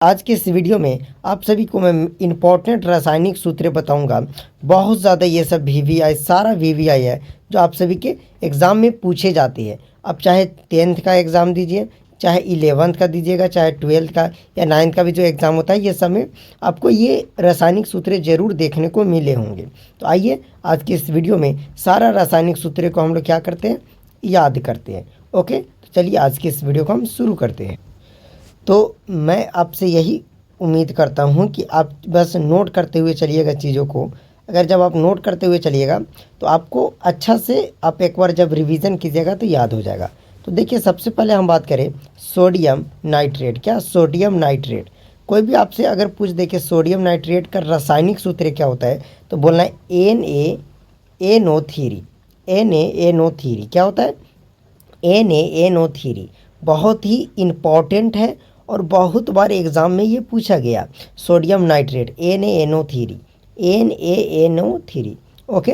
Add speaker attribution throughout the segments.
Speaker 1: आज के इस वीडियो में आप सभी को मैं इम्पोर्टेंट रासायनिक सूत्र बताऊंगा। बहुत ज़्यादा ये सब वीवीआई सारा वीवीआई है जो आप सभी के एग्ज़ाम में पूछे जाते हैं। आप चाहे 10th का एग्ज़ाम दीजिए, चाहे 11th का दीजिएगा, चाहे 12th का या 9th का भी जो एग्ज़ाम होता है, ये सब में आपको ये रासायनिक सूत्र ज़रूर देखने को मिले होंगे। तो आइए आज के इस वीडियो में सारा रासायनिक सूत्र को हम लोग क्या करते हैं, याद करते हैं। ओके, तो चलिए आज के इस वीडियो को हम शुरू करते हैं। तो मैं आपसे यही उम्मीद करता हूँ कि आप बस नोट करते हुए चलिएगा चीज़ों को। अगर जब आप नोट करते हुए चलिएगा तो आपको अच्छा से आप एक बार जब रिवीजन कीजिएगा तो याद हो जाएगा। तो देखिए, सबसे पहले हम बात करें सोडियम नाइट्रेट। क्या सोडियम नाइट्रेट, कोई भी आपसे अगर पूछ दे कि सोडियम नाइट्रेट का रासायनिक सूत्र क्या होता है तो बोलना है NaNO3। NaNO3 क्या होता है? NaNO3 बहुत ही इम्पॉर्टेंट है और बहुत बार एग्ज़ाम में ये पूछा गया। Sodium nitrate NaNO3। ओके,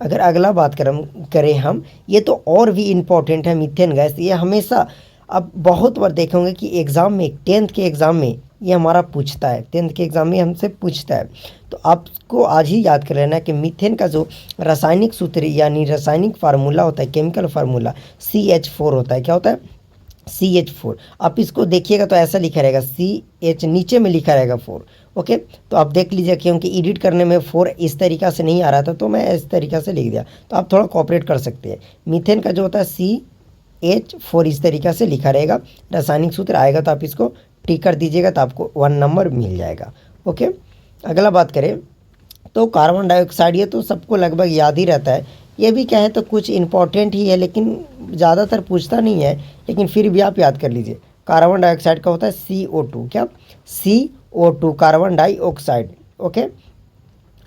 Speaker 1: अगर अगला बात करें हम, ये तो और भी इम्पॉर्टेंट है, मीथेन गैस। ये हमेशा अब बहुत बार देखेंगे कि एग्ज़ाम में 10th के एग्ज़ाम में ये हमारा पूछता है, 10th के एग्ज़ाम में हमसे पूछता है। तो आपको आज ही याद कर लेना कि मीथेन का जो रासायनिक सूत्र यानी रासायनिक फार्मूला होता है, केमिकल फार्मूला CH4 होता है। क्या होता है? CH4। आप इसको देखिएगा तो ऐसा लिखा रहेगा, CH नीचे में लिखा रहेगा 4। ओके, तो आप देख लीजिए, क्योंकि एडिट करने में 4 इस तरीक़ा से नहीं आ रहा था तो मैं इस तरीक़ा से लिख दिया। तो आप थोड़ा कोऑपरेट कर सकते हैं। मीथेन का जो होता है CH4 इस तरीक़ा से लिखा रहेगा। रासायनिक सूत्र आएगा तो आप इसको टिक कर दीजिएगा तो आपको 1 नंबर मिल जाएगा। ओके, अगला बात करें तो कार्बन डाइऑक्साइड, ये तो सबको लगभग याद ही रहता है। ये भी क्या है तो कुछ इम्पॉर्टेंट ही है, लेकिन ज़्यादातर पूछता नहीं है, लेकिन फिर भी आप याद कर लीजिए। कार्बन डाइऑक्साइड का होता है CO2। क्या? CO2 carbon dioxide. ओके,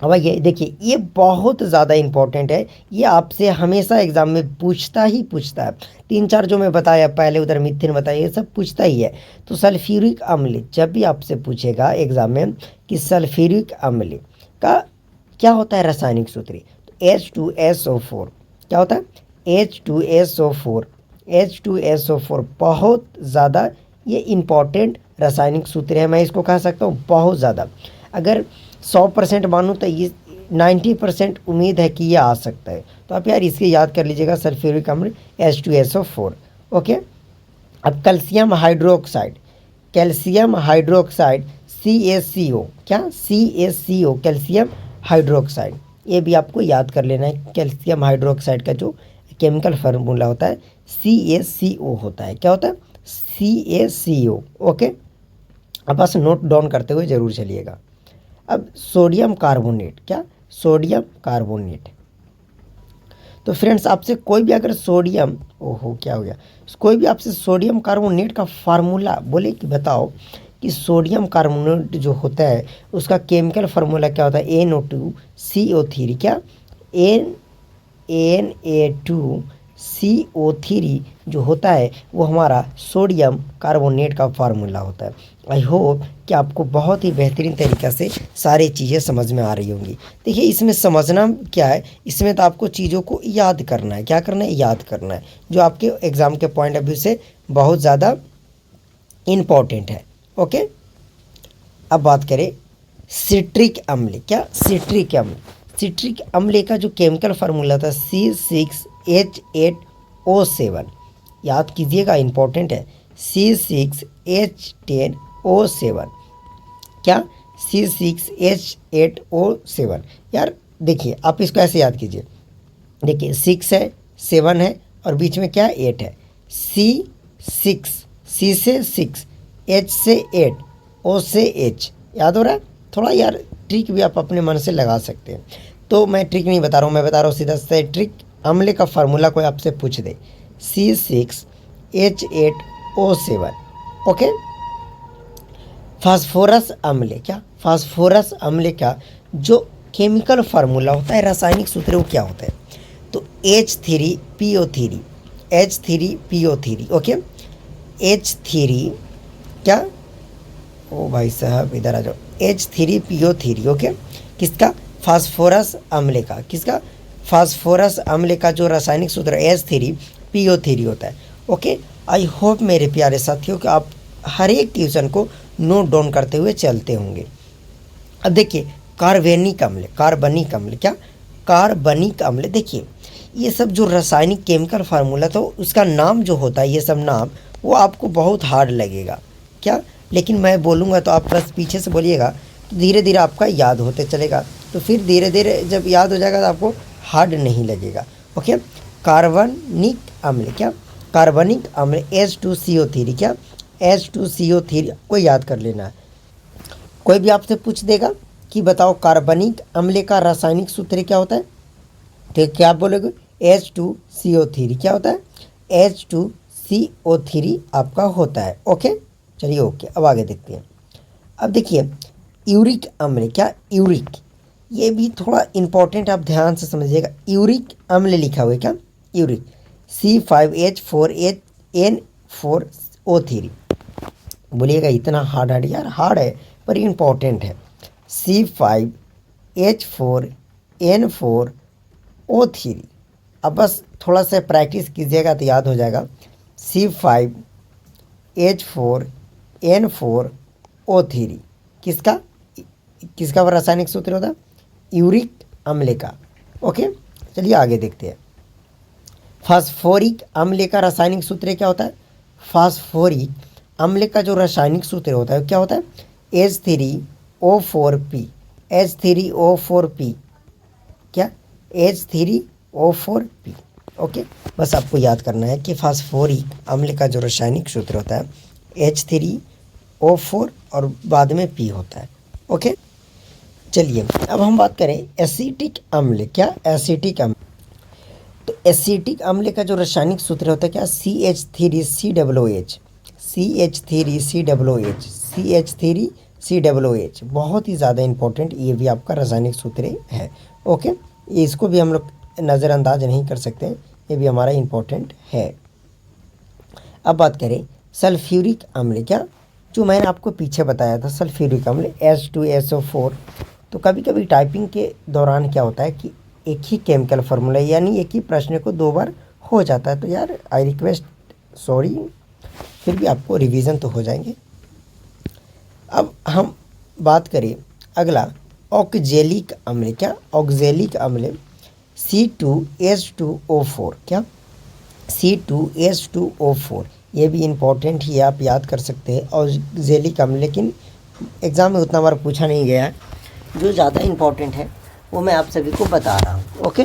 Speaker 1: अब ये देखिए, ये बहुत ज़्यादा इम्पॉर्टेंट है। ये आपसे हमेशा एग्ज़ाम में पूछता ही पूछता है। 3-4 जो मैं बताया पहले, उधर मीथेन बताया, ये सब पूछता ही है। तो सल्फ्यूरिक अम्ल, जब भी आपसे पूछेगा एग्ज़ाम में कि सल्फ्यूरिक अम्ल का क्या होता है रासायनिक सूत्र, H2SO4 क्या होता है? H2SO4। H2SO4 बहुत ज़्यादा ये इम्पॉर्टेंट रासायनिक सूत्र है। मैं इसको कह सकता हूँ बहुत ज़्यादा। अगर 100% मानूँ तो ये 90% उम्मीद है कि ये आ सकता है। तो आप यार इसके याद कर लीजिएगा, सल्फ्यूरिक अम्ल H2SO4। ओके, अब calcium hydroxide, calcium hydroxide CaCO। क्या? CaCO calcium hydroxide. ये भी आपको याद कर लेना है। कैल्शियम हाइड्रोक्साइड का जो केमिकल फार्मूला होता है CaCO होता है। क्या होता है? CaCO। ओके, अब बस नोट डाउन करते हुए ज़रूर चलिएगा। अब सोडियम कार्बोनेट, क्या? Sodium carbonate. तो फ्रेंड्स, आपसे कोई भी अगर सोडियम, ओहो क्या हो गया, कोई भी आपसे सोडियम कार्बोनेट का फार्मूला बोले कि बताओ कि सोडियम कार्बोनेट जो होता है उसका केमिकल फार्मूला क्या होता है, NO2CO3। क्या? Na2CO3 जो होता है वो हमारा सोडियम कार्बोनेट का फार्मूला होता है। आई होप कि आपको बहुत ही बेहतरीन तरीक़ा से सारी चीज़ें समझ में आ रही होंगी। देखिए, इसमें समझना क्या है, इसमें तो आपको चीज़ों को याद करना है। क्या करना है? याद करना है, जो आपके एग्ज़ाम के पॉइंट ऑफ व्यू से बहुत ज़्यादा इम्पॉर्टेंट है। ओके, अब बात करें सिट्रिक अम्ल। क्या? सिट्रिक अम्ल। सिट्रिक अम्ल का जो केमिकल फार्मूला था C6H8O7। याद कीजिएगा, इम्पॉर्टेंट है। C6H10O7। क्या? C6H8O7। यार देखिए, आप इसको ऐसे याद कीजिए। देखिए, 6 है, 7 है और बीच में क्या है? 8 है। C6, C से 6, H से 8, O से H। याद हो रहा है? थोड़ा यार ट्रिक भी आप अपने मन से लगा सकते हैं। तो मैं ट्रिक नहीं बता रहा हूँ, मैं बता रहा हूँ सीधा से ट्रिक। अम्ल का फार्मूला कोई आपसे पूछ दे, C6H8O7। ओके, फास्फोरस अम्ल। क्या? फास्फोरस अम्ल का जो केमिकल फार्मूला होता है, रासायनिक सूत्र, वो क्या होता है? तो H3PO3। H3PO3। ओके, H3 क्या? ओ भाई साहब इधर आ जाओ। H3PO3। ओके, किसका? फास्फोरस अम्ल का। किसका? फास्फोरस अम्ल का जो रासायनिक सूत्र H3PO3 होता है। ओके, आई होप मेरे प्यारे साथियों कि आप हर एक क्वेश्चन को नोट डाउन करते हुए चलते होंगे। अब देखिए कार्बनिक अम्ल, कार्बनिक अम्ल क्या, कार्बनिक अम्ल। देखिए ये सब जो रासायनिक केमिकल फार्मूला तो उसका नाम जो होता है, ये सब नाम वो आपको बहुत हार्ड लगेगा क्या, लेकिन मैं बोलूँगा तो आप बस पीछे से बोलिएगा तो धीरे धीरे आपका याद होते चलेगा, तो फिर धीरे धीरे जब याद हो जाएगा तो आपको हार्ड नहीं लगेगा। ओके, कार्बनिक अम्ल क्या, कार्बनिक अम्ल H2CO3 क्या, H2CO3 को याद कर लेना है। कोई भी आपसे पूछ देगा कि बताओ कार्बनिक अम्ल का रासायनिक सूत्र क्या होता है, तो क्या आप बोलोगे H2CO3 क्या होता है, H2CO3 आपका होता है। ओके चलिए ओके, अब आगे देखते हैं। अब देखिए यूरिक अम्ल क्या, यूरिक, ये भी थोड़ा इम्पोर्टेंट, आप ध्यान से समझिएगा। यूरिक अम्ल लिखा हुआ है क्या, यूरिक C5H4N4O3। बोलिएगा इतना हार्ड यार, हार्ड है पर इम्पोर्टेंट है। C5H4N4O3, अब बस थोड़ा सा प्रैक्टिस कीजिएगा तो याद हो जाएगा। C5H4N4O3 किसका, किसका रासायनिक सूत्र होता है, यूरिक अम्ल का। ओके चलिए आगे देखते हैं। फास्फोरिक अम्ल का रासायनिक सूत्र क्या होता है, फास्फोरिक अम्ल का जो रासायनिक सूत्र होता है क्या होता है, H3O4P, H3O4P क्या, H3O4P। ओके बस आपको याद करना है कि फास्फोरिक अम्ल का जो रासायनिक सूत्र होता है H3O4 और बाद में P होता है। ओके चलिए अब हम बात करें एसिटिक अम्ल क्या, एसिटिक अम्ल। तो एसिटिक अम्ल का जो रासायनिक सूत्र होता है क्या, CH3COOH, CH3COOH, CH3COOH, बहुत ही ज़्यादा इंपॉर्टेंट, ये भी आपका रासायनिक सूत्र है। ओके इसको भी हम लोग नज़रअंदाज नहीं कर सकते, ये भी हमारा इम्पोर्टेंट है। अब बात करें सल्फ्यूरिक अम्ल क्या, जो मैंने आपको पीछे बताया था सल्फ्यूरिक अम्ल H2SO4। तो कभी कभी टाइपिंग के दौरान क्या होता है कि एक ही केमिकल फार्मूला यानी एक ही प्रश्न को दो बार हो जाता है, तो यार आई रिक्वेस्ट सॉरी, फिर भी आपको रिवीजन तो हो जाएंगे। अब हम बात करें अगला ऑक्जेलिक अम्ल क्या, ऑक्जेलिक अम्ल C2H2O4 क्या, C2H2O4, ये भी इम्पोर्टेंट ही है, आप याद कर सकते हैं ऑक्जेलिक अम्ल, लेकिन एग्ज़ाम में उतना बार पूछा नहीं गया है। जो ज़्यादा इम्पोर्टेंट है वो मैं आप सभी को बता रहा हूँ। ओके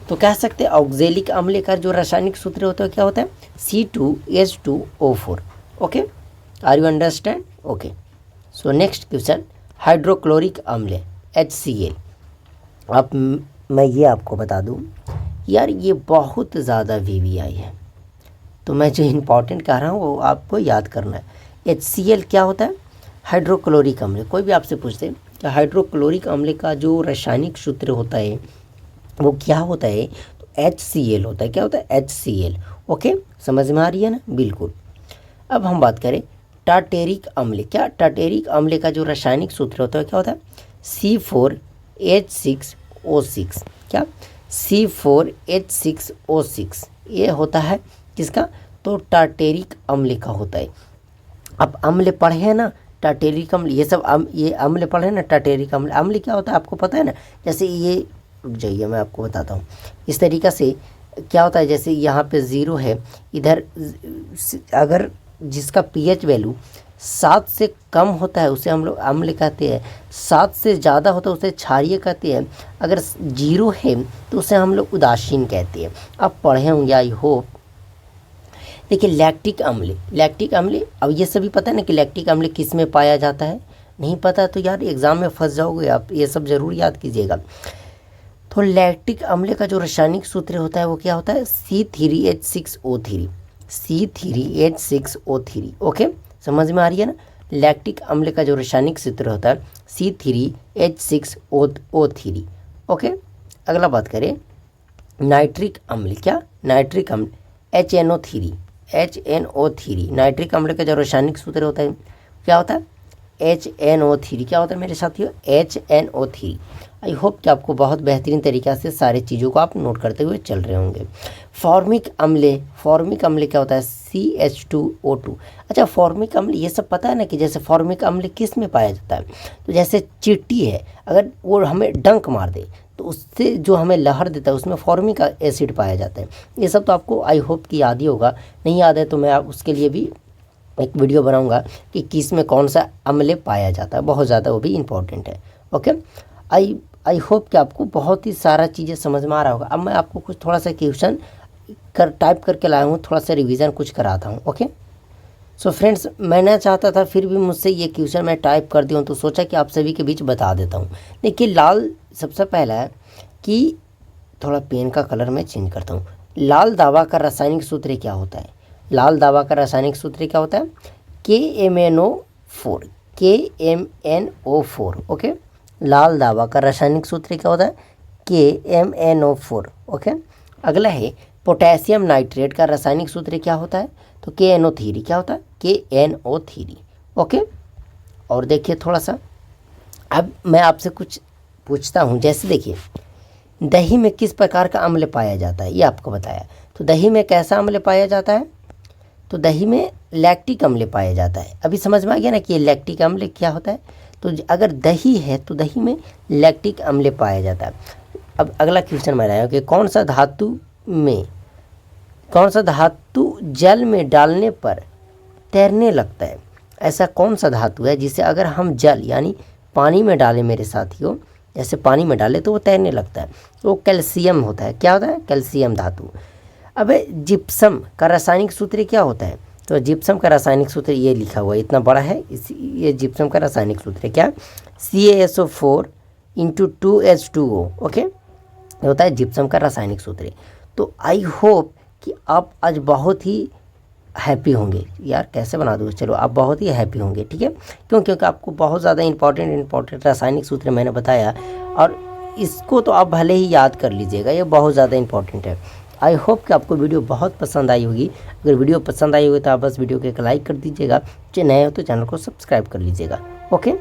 Speaker 1: तो कह सकते हैं ऑक्जेलिक अम्ल का जो रासायनिक सूत्र होता है क्या होता है, C2H2O4। Okay are you understand. Okay so next question, hydrochloric अम्ल HCl। अब मैं ये आपको बता दूँ यार, ये बहुत ज़्यादा VVI है, तो मैं जो इम्पोर्टेंट कह रहा हूँ वो आपको याद करना है। HCl क्या होता है, हाइड्रोक्लोरिक अम्ल। कोई भी आपसे पूछते हैं कि हाइड्रोक्लोरिक अम्ल का जो रासायनिक सूत्र होता है वो क्या होता है, तो HCl होता है। क्या होता है, HCl। ओके समझ में आ रही है ना, बिल्कुल। अब हम बात करें टार्टेरिक अम्ल क्या, टार्टेरिक अम्ल का जो रासायनिक सूत्र होता है क्या होता है, C4H6O6 क्या, C4H6O6, ये होता है किसका, तो टार्टेरिक अम्ल का होता है। अब अम्ल पढ़े हैं ना, टार्टेरिक अम्ल, ये सब ये अम्ल पढ़े ना, टार्टेरिक अम्ल। अम्ल क्या होता है आपको पता है ना, जैसे ये, रुक जाइए मैं आपको बताता हूँ। इस तरीक़ा से क्या होता है, जैसे यहाँ पे 0 है, इधर अगर जिसका pH वैल्यू 7 से कम होता है उसे हम लोग अम्ल कहते हैं, 7 से ज़्यादा होता है उसे क्षारीय कहते हैं, अगर 0 है तो उसे हम लोग उदासीन कहते हैं। आप पढ़े होंगे आई होप। देखिए लैक्टिक अम्ल, लैक्टिक अम्ल, अब ये सभी पता है ना कि लैक्टिक अम्ल किस में पाया जाता है, नहीं पता तो यार एग्ज़ाम में फंस जाओगे आप, ये सब ज़रूर याद कीजिएगा। तो लैक्टिक अम्ल का जो रासायनिक सूत्र होता है वो क्या होता है, C3H6O3, C3H6O3। ओके समझ में आ रही है ना, लैक्टिक अम्ल का जो रासायनिक सूत्र होता है C3H6O3। ओके अगला बात करें नाइट्रिक अम्ल क्या, नाइट्रिक अम्ल HNO3, HNO3, नाइट्रिक अम्ल का जो रासायनिक सूत्र होता है क्या होता है, HNO3। क्या होता है मेरे साथियों, HNO3। आई होप कि आपको बहुत बेहतरीन तरीक़ा से सारी चीज़ों को आप नोट करते हुए चल रहे होंगे। फॉर्मिक अम्ल क्या होता है? CH2O2। अच्छा, फॉर्मिक अम्ल ये सब पता है ना कि जैसे फॉर्मिक अम्ल किस में पाया जाता है? तो जैसे चींटी है, अगर वो हमें डंक मार दे तो उससे जो हमें लहर देता है उसमें फॉर्मिक एसिड पाया जाता है। ये सब तो आपको आई होप कि याद ही होगा, नहीं याद है तो मैं उसके लिए भी एक वीडियो बनाऊंगा कि किस में कौन सा अम्ल पाया जाता है, बहुत ज़्यादा वो भी इम्पोर्टेंट है। ओके, आई होप कि आपको बहुत ही सारा चीज़ें समझ में आ रहा होगा। अब मैं आपको कुछ थोड़ा सा क्वेश्चन टाइप करके लाया हूँ, थोड़ा सा रिवीजन कुछ कराता हूँ। ओके, सो फ्रेंड्स, मैंने चाहता था फिर भी मुझसे ये क्वेश्चन मैं टाइप कर दिया हूँ तो सोचा कि आप सभी के बीच बता देता हूँ। देखिए, लाल सबसे पहला है कि थोड़ा पेन का कलर मैं चेंज करता हूँ। लाल दावा का रासायनिक सूत्र क्या होता है? लाल दावा का रासायनिक सूत्र क्या होता है? KMNO4। KMNO4। ओके, लाल दावा का रासायनिक सूत्र क्या होता है? KMNO4। ओके, अगला है पोटेशियम नाइट्रेट का रासायनिक सूत्र क्या होता है? तो KNO3। क्या होता है? KNO3। ओके, और देखिए थोड़ा सा, अब मैं आपसे कुछ पूछता हूँ। जैसे देखिए, दही में किस प्रकार का अम्ल पाया जाता है? ये आपको बताया। तो दही में कैसा अम्ल पाया जाता है? तो दही में लैक्टिक अम्ल पाया जाता है। अभी समझ में आ गया ना कि ये लैक्टिक अम्ल क्या होता है? तो अगर दही है तो दही में लैक्टिक अम्ल पाया जाता है। अब अगला क्वेश्चन मैं लाया कि कौन सा धातु जल में डालने पर तैरने लगता है? ऐसा कौन सा धातु है जिसे अगर हम जल यानी पानी में डालें मेरे साथियों, जैसे पानी में डालें तो वो तैरने लगता है? तो वो कैल्शियम होता है। क्या होता है? कैल्शियम धातु। अब जिप्सम का रासायनिक सूत्र क्या होता है? तो जिप्सम का रासायनिक सूत्र ये लिखा हुआ है, इतना बड़ा है, ये जिप्सम का रासायनिक सूत्र है क्या? CaSO4 × 2H2O। ओके, ये होता है जिप्सम का रासायनिक सूत्र। तो आई होप कि आप आज बहुत ही हैप्पी होंगे। यार कैसे बना दूँ, चलो आप बहुत ही हैप्पी होंगे। ठीक है, क्योंकि आपको बहुत ज़्यादा इंपॉर्टेंट रासायनिक सूत्र मैंने बताया, और इसको तो आप भले ही याद कर लीजिएगा, ये बहुत ज़्यादा इंपॉर्टेंट है। आई होप कि आपको वीडियो बहुत पसंद आई होगी। अगर वीडियो पसंद आई होगी तो आप बस वीडियो को एक लाइक कर दीजिएगा, जो नए हो तो चैनल को सब्सक्राइब कर लीजिएगा। ओके।